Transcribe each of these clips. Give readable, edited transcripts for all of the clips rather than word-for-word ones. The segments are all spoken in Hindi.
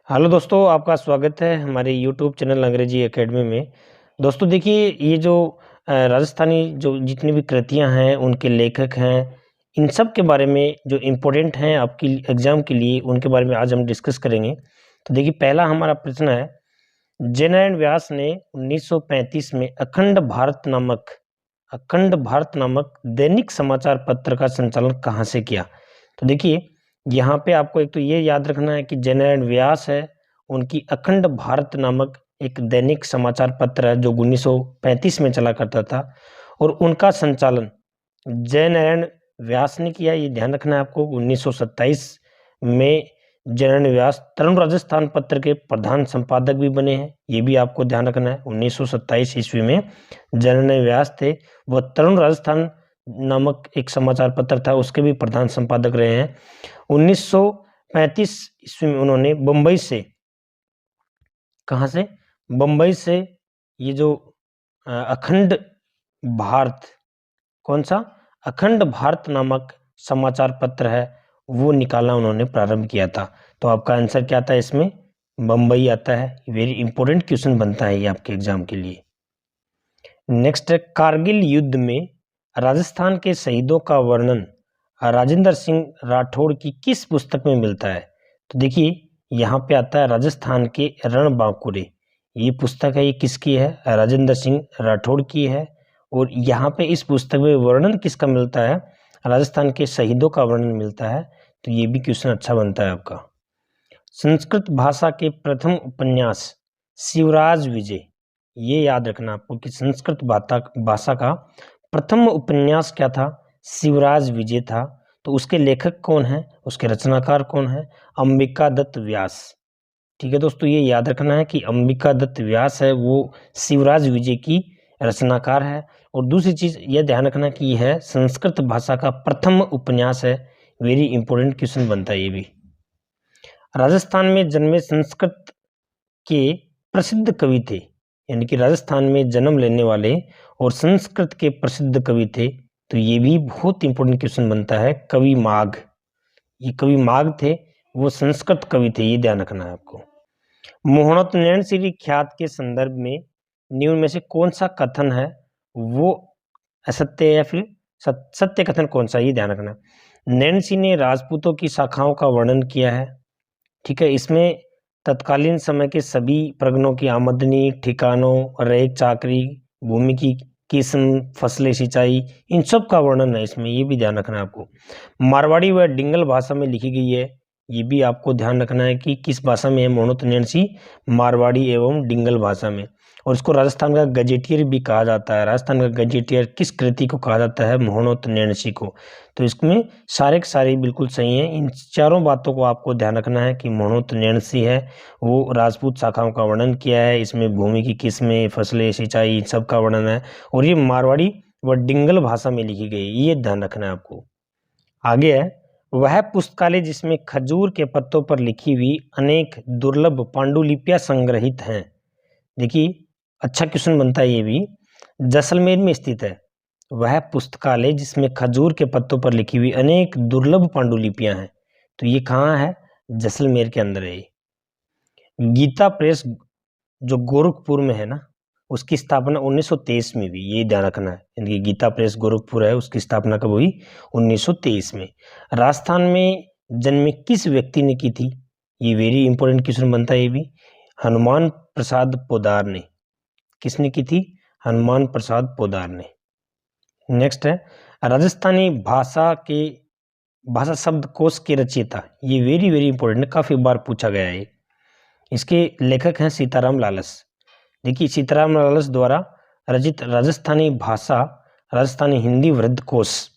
हेलो दोस्तों, आपका स्वागत है हमारे यूट्यूब चैनल अंग्रेजी एकेडमी में। दोस्तों देखिए, ये जो राजस्थानी जो जितनी भी कृतियां हैं, उनके लेखक हैं, इन सब के बारे में जो इम्पोर्टेंट हैं आपकी एग्जाम के लिए, उनके बारे में आज हम डिस्कस करेंगे। तो देखिए, पहला हमारा प्रश्न है, जयनारायण व्यास ने 1935 में अखंड भारत नामक दैनिक समाचार पत्र का संचालन कहाँ से किया? तो देखिए, यहाँ पे आपको एक तो ये याद रखना है कि जयनारायण व्यास है, उनकी अखंड भारत नामक एक दैनिक समाचार पत्र है जो 1935 में चला करता था, और उनका संचालन जयनारायण व्यास ने किया। ये ध्यान रखना है आपको। 1927 में जयनारायण व्यास तरुण राजस्थान पत्र के प्रधान संपादक भी बने हैं, ये भी आपको ध्यान रखना है। 1927 ईस्वी में जयनारायण व्यास थे, वह तरुण राजस्थान नामक एक समाचार पत्र था, उसके भी प्रधान संपादक रहे हैं। 1935 ईस्वी में उन्होंने बम्बई से, कहाँ से? बम्बई से ये जो अखंड भारत, कौन सा? अखंड भारत नामक समाचार पत्र है, वो निकालना उन्होंने प्रारंभ किया था। तो आपका आंसर क्या आता है इसमें? बम्बई आता है। वेरी इंपॉर्टेंट क्वेश्चन बनता है ये आपके एग्जाम के लिए। नेक्स्ट है, कारगिल युद्ध में राजस्थान के शहीदों का वर्णन राजेंद्र सिंह राठौड़ की किस पुस्तक में मिलता है? तो देखिए, यहाँ पे आता है राजस्थान के रणबांकुरे। ये पुस्तक है, ये किसकी है? राजेंद्र सिंह राठौड़ की है। और यहाँ पे इस पुस्तक में वर्णन किसका मिलता है? राजस्थान के शहीदों का वर्णन मिलता है। तो ये भी क्वेश्चन अच्छा बनता है आपका। संस्कृत भाषा के प्रथम उपन्यास शिवराज विजय, ये याद रखना आपको कि संस्कृत भाषा का प्रथम उपन्यास क्या था? शिवराज विजय था। तो उसके लेखक कौन है, उसके रचनाकार कौन है? अंबिका दत्त व्यास। ठीक है दोस्तों, ये याद रखना है कि अंबिका दत्त व्यास है, वो शिवराज विजय की रचनाकार है। और दूसरी चीज यह ध्यान रखना कि यह है संस्कृत भाषा का प्रथम उपन्यास है। वेरी इंपॉर्टेंट क्वेश्चन बनता है ये भी। राजस्थान में जन्मे संस्कृत के प्रसिद्ध कवि थे, यानी कि राजस्थान में जन्म लेने वाले और संस्कृत के प्रसिद्ध कवि थे। तो ये भी बहुत इंपॉर्टेंट क्वेश्चन बनता है। कवि माघ, ये कवि माघ थे, वो संस्कृत कवि थे, ये ध्यान रखना है आपको। मोहनोत्तनयन श्री ख्यात के संदर्भ में निम्न में से कौन सा कथन है वो असत्य या फिर सत्य कथन कौन सा? ये ध्यान रखना। नैन्सी ने राजपूतों की शाखाओं का वर्णन किया है। ठीक है, इसमें तत्कालीन समय के सभी प्रगणों की आमदनी, ठिकानों, रैक चाकरी, भूमि की किस्म, फसलें, सिंचाई, इन सब का वर्णन है इसमें, ये भी ध्यान रखना है आपको। मारवाड़ी व डिंगल भाषा में लिखी गई है, ये भी आपको ध्यान रखना है कि किस भाषा में है। मोहनोत्तनयनसी मारवाड़ी एवं डिंगल भाषा में। और इसको राजस्थान का गजेटियर भी कहा जाता है। राजस्थान का गजेटियर किस कृति को कहा जाता है? मोहनोत्तनयनसी को। तो इसमें सारे के सारे बिल्कुल सही हैं। इन चारों बातों को आपको ध्यान रखना है कि मोहनोत्तनयनसी है, वो राजपूत शाखाओं का वर्णन किया है। इसमें भूमि की किस्में, फसलें, सिंचाई, सब का वर्णन है। और ये मारवाड़ी व डिंगल भाषा में लिखी गई, ये ध्यान रखना है आपको। आगे है, वह पुस्तकालय जिसमें खजूर के पत्तों पर लिखी हुई अनेक दुर्लभ पांडुलिपियां संग्रहित हैं। देखिए, अच्छा क्वेश्चन बनता है ये भी। जैसलमेर में स्थित है वह पुस्तकालय जिसमें खजूर के पत्तों पर लिखी हुई अनेक दुर्लभ पांडुलिपियां हैं। तो ये कहाँ है? जैसलमेर के अंदर है। गीता प्रेस जो गोरखपुर में है ना, उसकी स्थापना 1923 में हुई, ये ध्यान रखना है। यानी कि गीता प्रेस गोरखपुर है, उसकी स्थापना कब हुई? 1923 में। राजस्थान में जन्मे किस व्यक्ति ने की थी? ये वेरी इंपॉर्टेंट क्वेश्चन बनता है ये भी। हनुमान प्रसाद पोद्दार ने। किसने की थी? हनुमान प्रसाद पोद्दार ने। नेक्स्ट है, राजस्थानी भाषा शब्दकोश के रचयिता, ये वेरी वेरी इंपॉर्टेंट, काफी बार पूछा गया है। इसके लेखक हैं सीताराम लालस। देखिए, सीताराम लालस द्वारा रचित राजस्थानी हिंदी वृद्धकोश,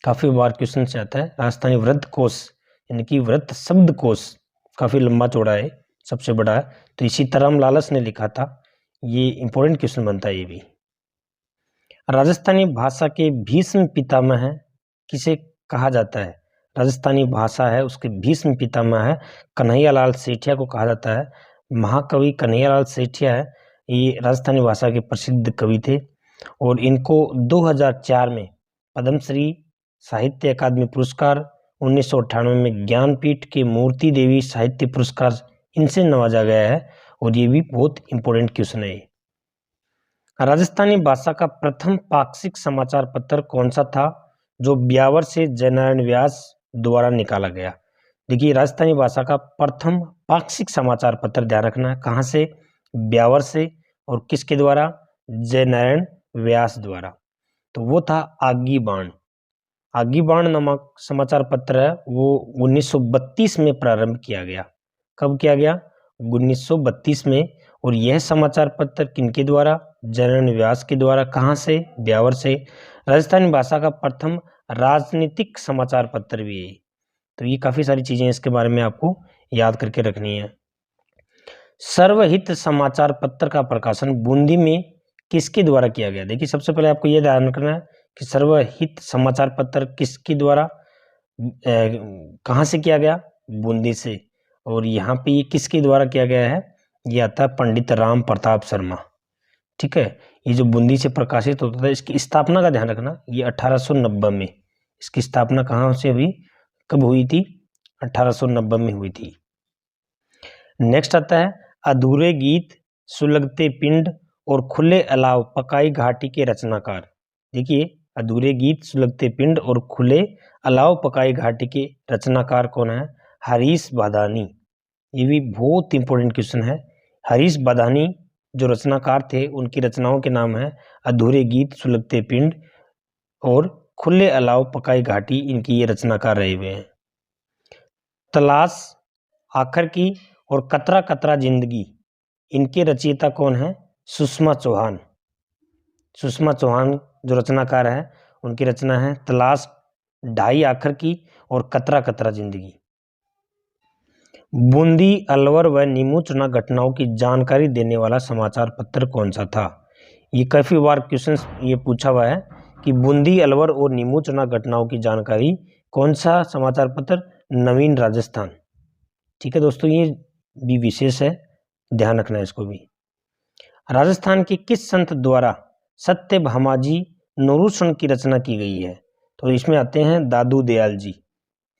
काफी बार क्वेश्चन से आता है। राजस्थानी वृद्धकोश यानी कि वृत्त शब्दकोश, काफी लंबा चौड़ा है, सबसे बड़ा है। तो ये सीताराम लालस ने लिखा था, ये इंपॉर्टेंट क्वेश्चन बनता है ये भी। राजस्थानी भाषा के भीष्म पितामह किसे कहा जाता है? राजस्थानी भाषा है, उसके भीष्म पितामह है कन्हैयालाल सेठिया को कहा जाता है। महाकवि कन्हैयालाल सेठिया है, ये राजस्थानी भाषा के प्रसिद्ध कवि थे। और इनको 2004 में पद्मश्री साहित्य अकादमी पुरस्कार, 1998 में ज्ञानपीठ के मूर्ति देवी साहित्य पुरस्कार इनसे नवाजा गया है, और ये भी बहुत इंपॉर्टेंट क्वेश्चन है। राजस्थानी भाषा का प्रथम पाक्षिक समाचार पत्र कौन सा था, जो ब्यावर से जयनारायण व्यास द्वारा निकाला गया। देखिए, राजस्थानी भाषा का प्रथम पाक्षिक समाचार पत्र ध्यान रखना है, कहाँ से, ब्यावर से, और किसके द्वारा, जयनारायण व्यास द्वारा। तो वो था आगी बाण। आगी बाण नामक समाचार पत्र है वो 1932 में प्रारंभ किया गया। कब किया गया, 1932 में। और यह समाचार पत्र किनके द्वारा, जयनारायण व्यास के द्वारा। कहाँ से, ब्यावर से। राजस्थानी भाषा का प्रथम राजनीतिक समाचार पत्र भी है। तो ये काफ़ी सारी चीज़ें इसके बारे में आपको याद करके रखनी है। सर्वहित समाचार पत्र का प्रकाशन बूंदी में किसके द्वारा किया गया। देखिए, सबसे पहले आपको यह ध्यान रखना है कि सर्वहित समाचार पत्र किसके द्वारा, कहाँ से किया गया, बूंदी से। और यहाँ पे ये किसके द्वारा किया गया है, ये आता है पंडित राम प्रताप शर्मा। ठीक है, ये जो बूंदी से प्रकाशित होता था, इसकी स्थापना का ध्यान रखना, ये 1890 में। इसकी स्थापना कहाँ से हुई, कब हुई थी, 1890 में हुई थी। नेक्स्ट आता है अधूरे गीत, सुलगते पिंड और खुले अलाव पकाई घाटी के रचनाकार। देखिए, अधूरे गीत, सुलगते पिंड और खुले अलाव पकाई घाटी के रचनाकार कौन है, हरीश बादानी। ये भी बहुत इंपॉर्टेंट क्वेश्चन है। हरीश बादानी जो रचनाकार थे, उनकी रचनाओं के नाम है अधूरे गीत, सुलगते पिंड और खुले अलाव पकाई घाटी। इनकी ये रचनाकार रहे हुए हैं। तलाश, आखिर की और कतरा कतरा जिंदगी, इनके रचयिता कौन है, सुषमा चौहान। सुषमा चौहान जो रचनाकार है, उनकी रचना है तलाश, ढाई आखिर की और कतरा कतरा जिंदगी। बूंदी, अलवर व नीमूचना घटनाओं की जानकारी देने वाला समाचार पत्र कौन सा था। ये काफ़ी बार क्वेश्चन ये पूछा हुआ है कि बूंदी, अलवर और नीमूचना घटनाओं की जानकारी कौन सा समाचार पत्र, नवीन राजस्थान। ठीक है दोस्तों, ये भी विशेष है, ध्यान रखना है इसको भी। राजस्थान के किस संत द्वारा सत्यभामाजी नूरुषण की रचना की गई है। तो इसमें आते हैं दादू दयाल जी।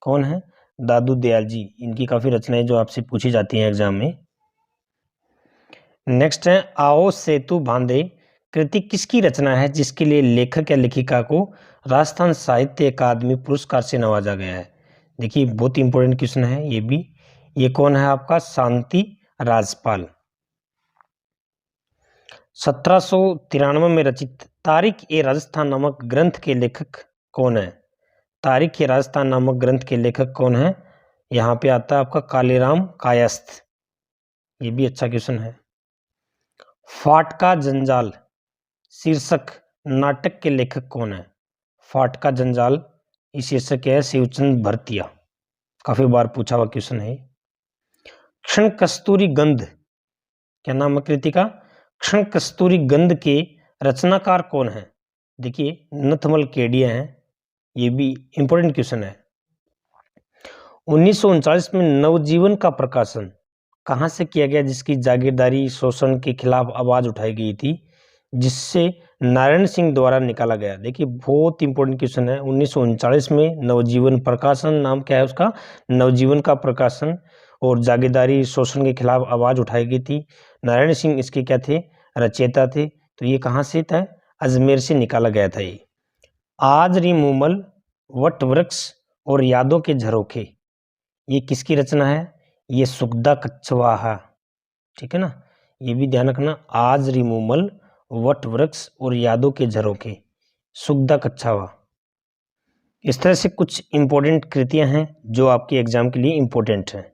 कौन है, दादू दयाल जी। इनकी काफ़ी रचनाएं जो आपसे पूछी जाती हैं एग्जाम में। नेक्स्ट है आओ सेतु बांधे कृति किसकी रचना है, जिसके लिए लेखक या लेखिका को राजस्थान साहित्य अकादमी पुरस्कार से नवाजा गया है। देखिए, बहुत इंपॉर्टेंट क्वेश्चन है ये भी। ये कौन है आपका, शांति राजपाल। 1793 में रचित तारीख ए राजस्थान नामक ग्रंथ के लेखक कौन है। तारीख ए राजस्थान नामक ग्रंथ के लेखक कौन है, यहाँ पे आता है आपका कालीराम कायस्थ। ये भी अच्छा क्वेश्चन है। फाटका जंजाल शीर्षक नाटक के लेखक कौन है। फाटका जंजाल ये शीर्षक है शिवचंद भरतिया। काफी बार पूछा हुआ क्वेश्चन है। क्षण कस्तूरी गंध, क्या नाम है कृतिका, क्षण कस्तूरी गंध के रचनाकार कौन है। देखिए, नथमल केडिया हैं। ये भी इंपॉर्टेंट क्वेश्चन है। 1939 में नवजीवन का प्रकाशन कहाँ से किया गया, जिसकी जागीरदारी शोषण के खिलाफ आवाज उठाई गई थी, जिससे नारायण सिंह द्वारा निकाला गया। देखिए, बहुत इंपॉर्टेंट क्वेश्चन है। 1939 में नवजीवन प्रकाशन, नाम क्या है उसका, नवजीवन का प्रकाशन, और जागीरदारी शोषण के खिलाफ आवाज उठाई गई थी। नारायण सिंह इसके क्या थे, रचयिता थे। तो ये कहाँ से था, अजमेर से निकाला गया था। ये आज री मूमल, वट वृक्ष और यादों के झरोखे, ये किसकी रचना है, ये सुखदा कच्छवाहा। ठीक है ना, ये भी ध्यान रखना। आज री मूमल, वट वृक्ष और यादों के झरोखे, सुखदा कच्छावा। इस तरह से कुछ इंपॉर्टेंट कृतियां हैं जो आपके एग्जाम के लिए इंपॉर्टेंट हैं।